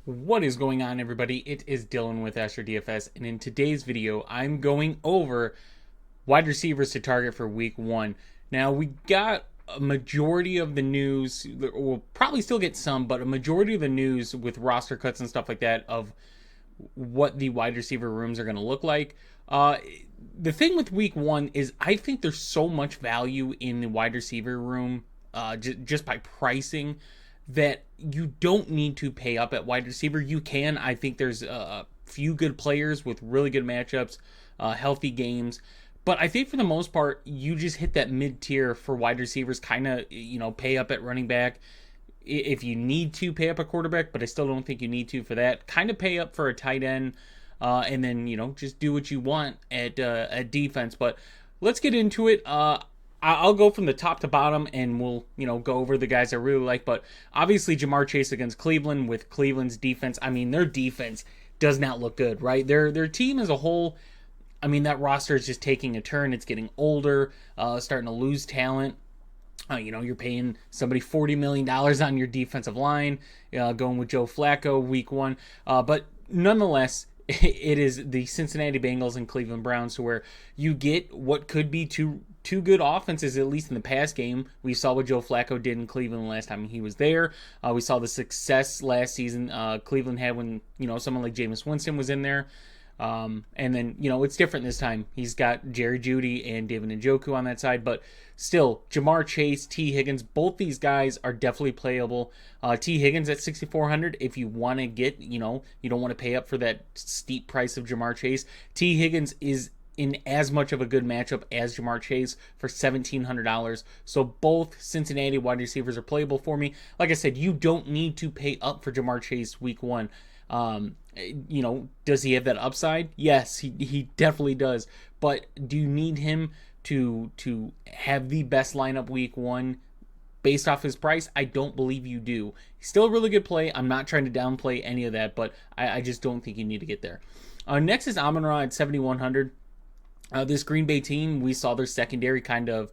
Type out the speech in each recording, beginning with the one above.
What is going on, everybody? It is Dylan with Astrodfs, and in today's video, I'm going over wide receivers to target for week one. Now, we got a majority of the news, we'll probably still get some, but a majority of the news with roster cuts and stuff like that of what the wide receiver rooms are going to look like. The thing with week one is I think there's so much value in the wide receiver room just by pricing that you don't need to pay up at wide receiver. You can. I think there's a few good players with really good matchups, healthy games. But I think for the most part, you just hit that mid tier for wide receivers, kind of, pay up at running back. If you need to pay up a quarterback, but I still don't think you need to for that, kind of pay up for a tight end, and then, just do what you want at defense. But let's get into it. I'll go from the top to bottom, and we'll go over the guys I really like. But obviously, Jamar Chase against Cleveland with Cleveland's defense. I mean, their defense does not look good, right? Their team as a whole. I mean, that roster is just taking a turn. It's getting older, starting to lose talent. You're paying somebody $40 million on your defensive line, going with Joe Flacco week one. But nonetheless, it is the Cincinnati Bengals and Cleveland Browns, where you get what could be two good offenses, at least in the past game. We saw what Joe Flacco did in Cleveland last time he was there. We saw the success last season Cleveland had when someone like Jameis Winston was in there. And then, it's different this time. He's got Jerry Jeudy and David Njoku on that side, but still, Jamar Chase, T. Higgins, both these guys are definitely playable. T. Higgins at 6,400, if you want to get, you don't want to pay up for that steep price of Jamar Chase. T. Higgins is in as much of a good matchup as Jamar Chase for $1,700. So both Cincinnati wide receivers are playable for me. Like I said, you don't need to pay up for Jamar Chase week one. Does he have that upside? Yes, he definitely does. But do you need him to have the best lineup week one based off his price? I don't believe you do. He's still a really good play. I'm not trying to downplay any of that, but I just don't think you need to get there. Next is Amon-Ra at 7,100. This Green Bay team, we saw their secondary kind of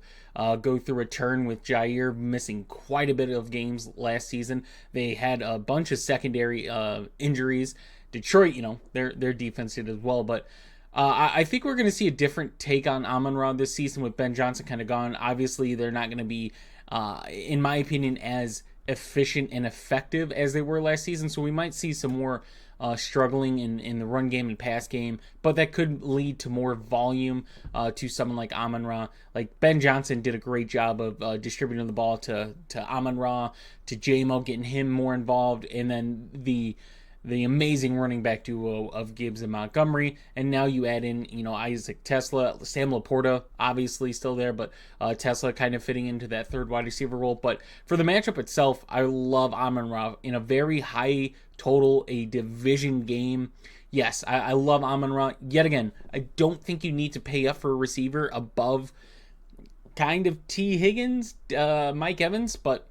go through a turn with Jair missing quite a bit of games last season. They had a bunch of secondary injuries. Detroit, their defense did as well. But I think we're going to see a different take on Amon-Ra this season with Ben Johnson kind of gone. Obviously, they're not going to be, in my opinion, as efficient and effective as they were last season. So we might see some more struggling in the run game and pass game, but that could lead to more volume to someone like Amon-Ra. Like Ben Johnson did a great job of distributing the ball to Amon-Ra, to J-Mo, getting him more involved, and then the amazing running back duo of Gibbs and Montgomery, and now you add in, Isaac Tesla, Sam Laporta, obviously still there, but Tesla kind of fitting into that third wide receiver role. But for the matchup itself, I love Amon-Ra in a very high total, a division game. Yes, I love Amon-Ra. Yet again, I don't think you need to pay up for a receiver above kind of T. Higgins, Mike Evans, but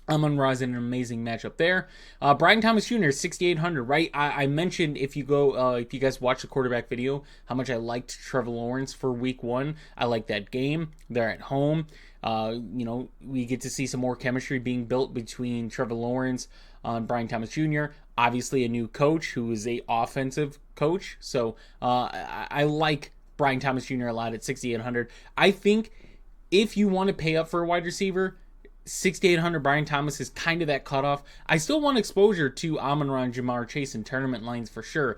Amon-Ra is an amazing matchup there. Brian Thomas Jr. 6,800, right? I mentioned if you guys watch the quarterback video, how much I liked Trevor Lawrence for week one. I like that game. They're at home. We get to see some more chemistry being built between Trevor Lawrence and Brian Thomas Jr. Obviously, a new coach who is a offensive coach. So I like Brian Thomas Jr. a lot at 6,800. I think if you want to pay up for a wide receiver, 6,800 Brian Thomas is kind of that cutoff. I still want exposure to Amon-Ra and Jamar Chase in tournament lines for sure.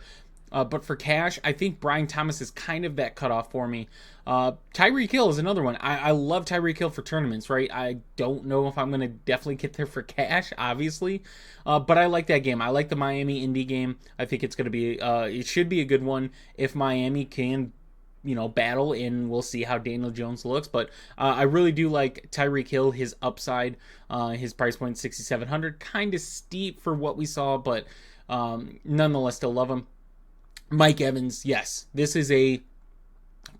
But for cash, I think Brian Thomas is kind of that cutoff for me. Tyreek Hill is another one. I love Tyreek Hill for tournaments, right? I don't know if I'm going to definitely get there for cash, obviously. But I like that game. I like the Miami-Indy game. I think it's going to be, it should be a good one if Miami can battle, and we'll see how Daniel Jones looks. But I really do like Tyreek Hill, his upside, his price point 6,700, kind of steep for what we saw, but nonetheless still love him. Mike Evans, yes, this is a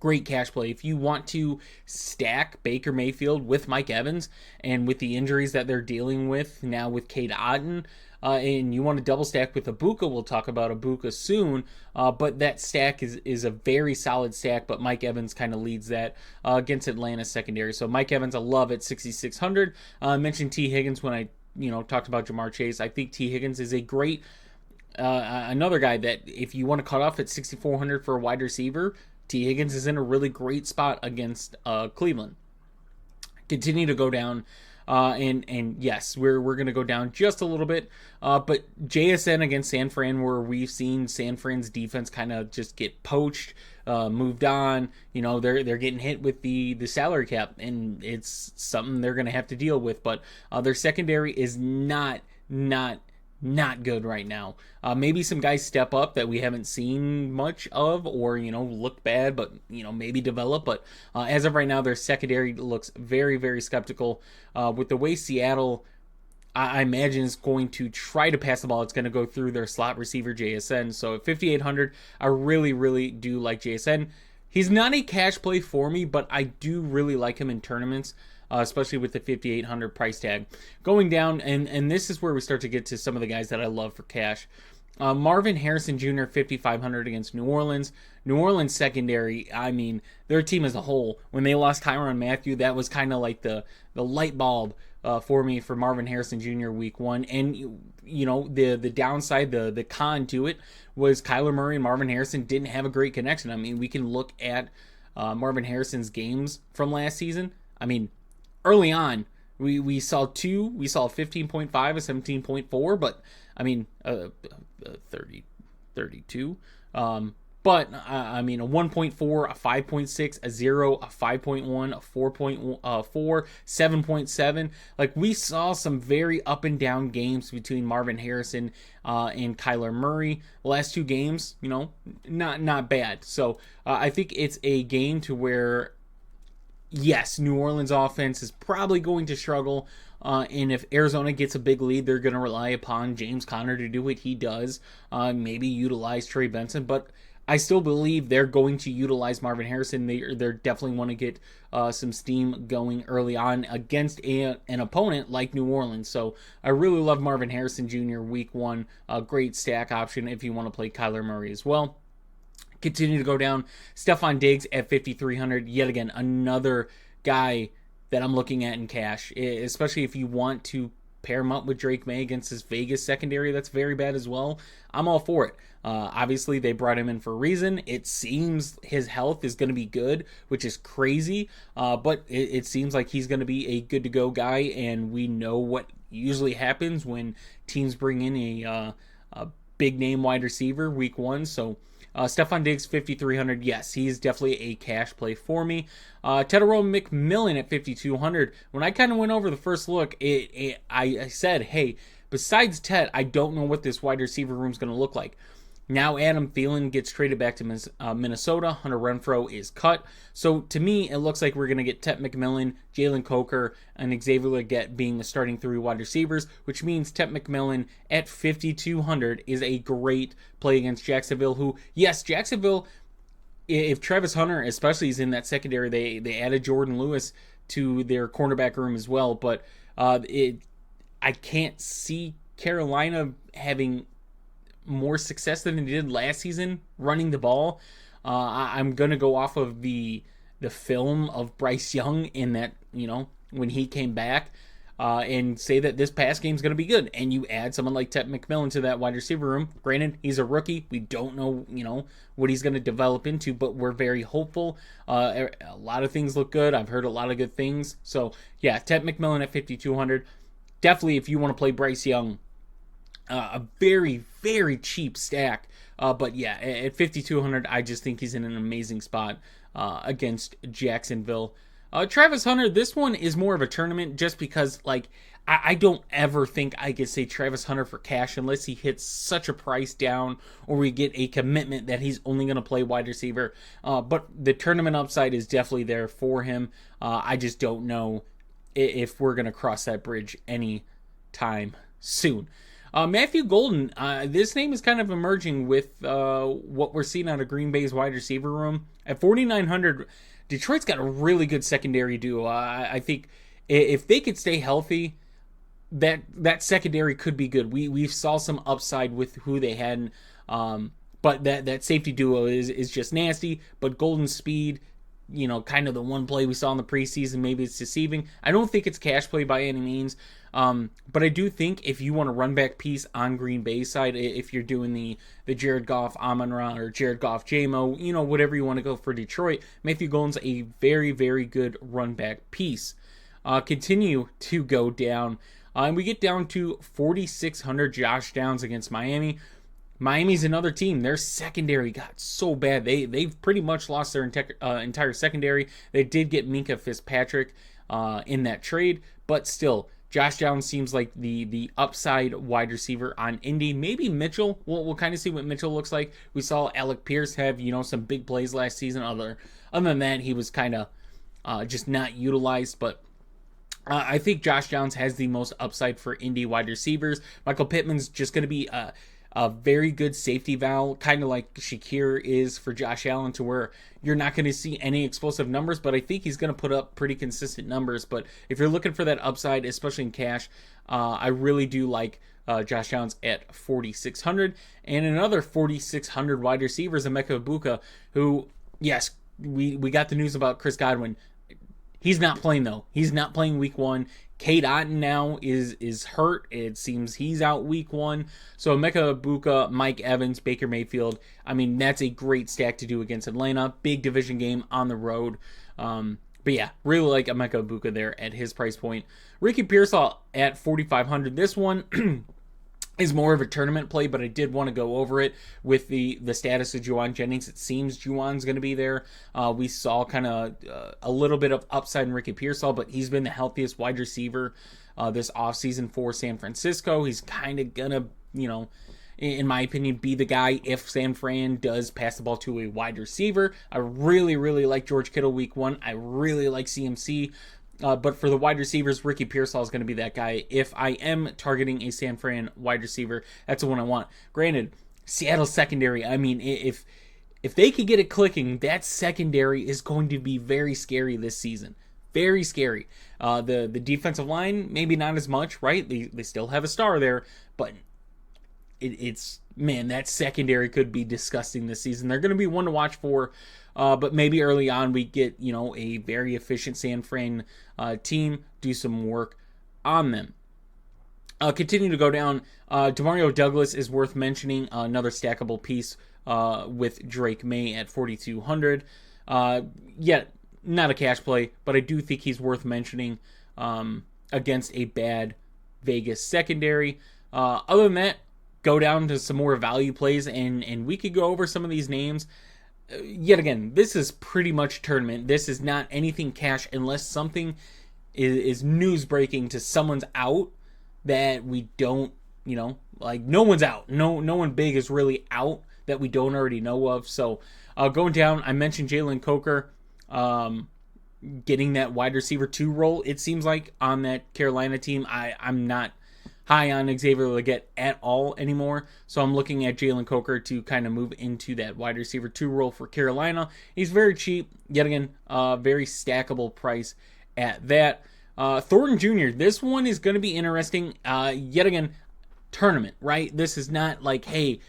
great cash play. If you want to stack Baker Mayfield with Mike Evans, and with the injuries that they're dealing with now with Cade Otton, and you want to double stack with Ibuka, we'll talk about Ibuka soon, but that stack is a very solid stack, but Mike Evans kind of leads that against Atlanta's secondary. So Mike Evans, I love at 6,600. I mentioned T. Higgins when I talked about Jamar Chase. I think T. Higgins is a great Another guy that if you want to cut off at 6,400 for a wide receiver, T. Higgins is in a really great spot against Cleveland. Continue to go down. And yes, we're gonna go down just a little bit. But JSN against San Fran, where we've seen San Fran's defense kind of just get poached, moved on. They're getting hit with the salary cap, and it's something they're gonna have to deal with. But their secondary is not good right now. Maybe some guys step up that we haven't seen much of, or look bad, but maybe develop. But as of right now, their secondary looks very, very skeptical. With the way Seattle, I imagine, is going to try to pass the ball, it's going to go through their slot receiver JSN. So at 5,800, I really, really do like JSN. He's not a cash play for me, but I do really like him in tournaments. Especially with the 5,800 price tag. Going down, and this is where we start to get to some of the guys that I love for cash. Marvin Harrison Jr., 5,500 against New Orleans. New Orleans secondary, I mean, their team as a whole, when they lost Tyrann Mathieu, that was kind of like the light bulb for me for Marvin Harrison Jr. week one. And, the downside, the con to it was Kyler Murray and Marvin Harrison didn't have a great connection. I mean, we can look at Marvin Harrison's games from last season. I mean, early on, we saw a 15.5, a 17.4, but I mean, 32. But I mean, a 1.4, a 5.6, a 0, a 5.1, a 4.4, 7.7. Like, we saw some very up and down games between Marvin Harrison and Kyler Murray. The last two games, not bad. So I think it's a game to where, yes, New Orleans offense is probably going to struggle, and if Arizona gets a big lead, they're going to rely upon James Conner to do what he does, maybe utilize Trey Benson, but I still believe they're going to utilize Marvin Harrison. They're definitely want to get some steam going early on against an opponent like New Orleans. So I really love Marvin Harrison Jr. week one, a great stack option if you want to play Kyler Murray as well. Continue to go down. Stephon Diggs at 5,300. Yet again, another guy that I'm looking at in cash, especially if you want to pair him up with Drake May against this Vegas secondary that's very bad as well. I'm all for it. Obviously, they brought him in for a reason. It seems his health is going to be good, which is crazy. But it seems like he's going to be a good-to-go guy, and we know what usually happens when teams bring in a big-name wide receiver week one. So Stephon Diggs, 5,300. Yes, he's definitely a cash play for me. Tedero McMillan at 5,200. When I kind of went over the first look, I said, hey, besides Ted, I don't know what this wide receiver room is going to look like. Now Adam Thielen gets traded back to Minnesota. Hunter Renfrow is cut. So to me, it looks like we're going to get Ted McMillan, Jalen Coker, and Xavier Legette being the starting three wide receivers, which means Ted McMillan at 5,200 is a great play against Jacksonville, who, yes, Jacksonville, if Travis Hunter especially is in that secondary, they added Jordan Lewis to their cornerback room as well, but I can't see Carolina having more success than they did last season running the ball. I'm going to go off of the film of Bryce Young in that, when he came back, and say that this pass game is going to be good. And you add someone like Ted McMillan to that wide receiver room. Granted, he's a rookie. We don't know, what he's going to develop into, but we're very hopeful. A lot of things look good. I've heard a lot of good things. So, yeah, Ted McMillan at 5,200. Definitely, if you want to play Bryce Young, a very, very cheap stack. But yeah, at 5,200, I just think he's in an amazing spot against Jacksonville. Travis Hunter, this one is more of a tournament just because, I don't ever think I could say Travis Hunter for cash unless he hits such a price down or we get a commitment that he's only going to play wide receiver. But the tournament upside is definitely there for him. I just don't know if we're going to cross that bridge any time soon. Matthew Golden, this name is kind of emerging with what we're seeing out of Green Bay's wide receiver room. At 4,900, Detroit's got a really good secondary duo. I think if they could stay healthy, that secondary could be good. We saw some upside with who they had, but that safety duo is just nasty. But Golden's speed, kind of the one play we saw in the preseason. Maybe it's deceiving. I don't think it's cash play by any means. But I do think if you want a run back piece on Green Bay side, if you're doing the Jared Goff Amon-Ra or Jared Goff JMO, whatever you want to go for Detroit, Matthew Golden's a very, very good run back piece. Continue to go down. And we get down to 4,600 Josh Downs against Miami. Miami's another team. Their secondary got so bad. They've pretty much lost their entire secondary. They did get Minkah Fitzpatrick in that trade, but still, Josh Downs seems like the upside wide receiver on Indy. Maybe Mitchell. We'll kind of see what Mitchell looks like. We saw Alec Pierce have some big plays last season. Other than that, he was kind of just not utilized. But I think Josh Downs has the most upside for Indy wide receivers. Michael Pittman's just going to be a very good safety valve, kind of like Shakir is for Josh Allen, to where you're not going to see any explosive numbers, but I think he's going to put up pretty consistent numbers. But if you're looking for that upside, especially in cash, I really do like Josh Downs at 4,600. And another 4,600 wide receivers, Emeka Egbuka, who, yes, we got the news about Chris Godwin. He's not playing, though. He's not playing week 1. Cade Otton now is hurt. It seems he's out week 1. So Emeka Egbuka, Mike Evans, Baker Mayfield. I mean, that's a great stack to do against Atlanta. Big division game on the road. But yeah, really like Emeka Egbuka there at his price point. Ricky Pearsall at 4,500. This one is more of a tournament play, but I did want to go over it with the status of Juwan Jennings. It seems Juwan's going to be there. We saw kind of a little bit of upside in Ricky Pearsall, but he's been the healthiest wide receiver this offseason for San Francisco. He's kind of going to, in my opinion, be the guy if San Fran does pass the ball to a wide receiver. I really, really like George Kittle week 1. I really like CMC. But for the wide receivers, Ricky Pearsall is going to be that guy. If I am targeting a San Fran wide receiver, that's the one I want. Granted, Seattle secondary, I mean, if they could get it clicking, that secondary is going to be very scary this season. Very scary. The defensive line, maybe not as much, right? They still have a star there, but it's man, that secondary could be disgusting this season. They're going to be one to watch for. But maybe early on we get, a very efficient San Fran team, do some work on them. Continue to go down. Demario Douglas is worth mentioning, another stackable piece with Drake May at 4,200. Yet not a cash play, but I do think he's worth mentioning against a bad Vegas secondary. Other than that, go down to some more value plays, and we could go over some of these names. Yet again, this is pretty much tournament. This is not anything cash unless something is news breaking to someone's out that we don't, like no one's out. No one big is really out that we don't already know of. So going down, I mentioned Jalen Coker getting that wide receiver 2 role. It seems like on that Carolina team, I'm not high on Xavier Legette at all anymore. So I'm looking at Jalen Coker to kind of move into that wide receiver 2 role for Carolina. He's very cheap. Yet again, very stackable price at that. Thornton Jr., this one is going to be interesting. Yet again, tournament, right? This is not like, hey,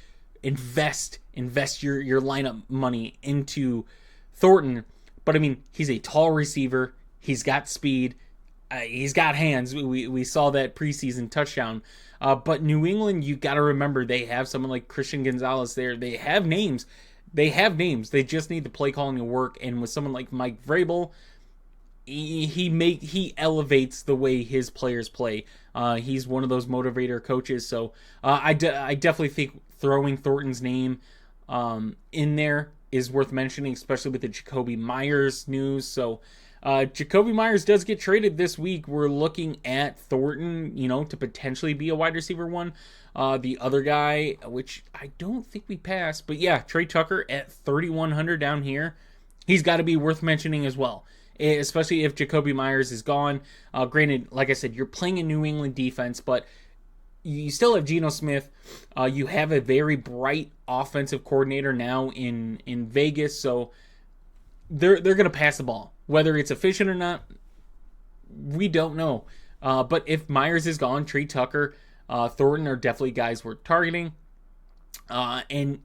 invest your lineup money into Thornton. But I mean, he's a tall receiver. He's got speed. He's got hands. We saw that preseason touchdown. But New England, you got to remember, they have someone like Christian Gonzalez there. They have names. They just need the play calling to work. And with someone like Mike Vrabel, he elevates the way his players play. He's one of those motivator coaches. So I definitely think throwing Thornton's name in there is worth mentioning, especially with the Jacoby Myers news. So Jacoby Myers does get traded this week. We're looking at Thornton, to potentially be a wide receiver 1. The other guy, which I don't think we passed, but yeah, Trey Tucker at 3,100 down here. He's got to be worth mentioning as well, especially if Jacoby Myers is gone. Granted, like I said, you're playing a New England defense, but you still have Geno Smith. You have a very bright offensive coordinator now in Vegas, so they're going to pass the ball. Whether it's efficient or not, we don't know. But if Myers is gone, Trey Tucker, Thornton are definitely guys we're targeting. And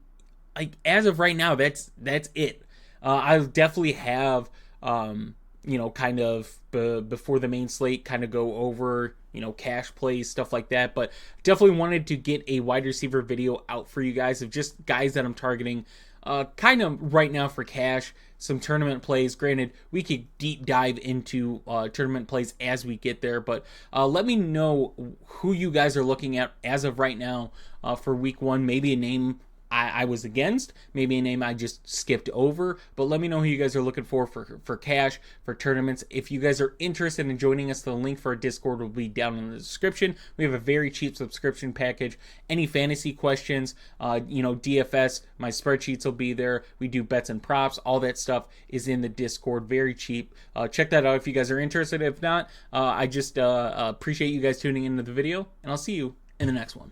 like as of right now, that's it. I definitely have kind of before the main slate, kind of go over, cash plays, stuff like that. But definitely wanted to get a wide receiver video out for you guys of just guys that I'm targeting kind of right now for cash, some tournament plays. Granted, we could deep dive into tournament plays as we get there, but let me know who you guys are looking at as of right now for week one. Maybe a name I was against, maybe a name I just skipped over, but let me know who you guys are looking for cash, for tournaments. If you guys are interested in joining us, the link for our Discord will be down in the description. We have a very cheap subscription package. Any fantasy questions, DFS, my spreadsheets will be there. We do bets and props. All that stuff is in the Discord, very cheap. Check that out if you guys are interested. If not, I just appreciate you guys tuning into the video, and I'll see you in the next one.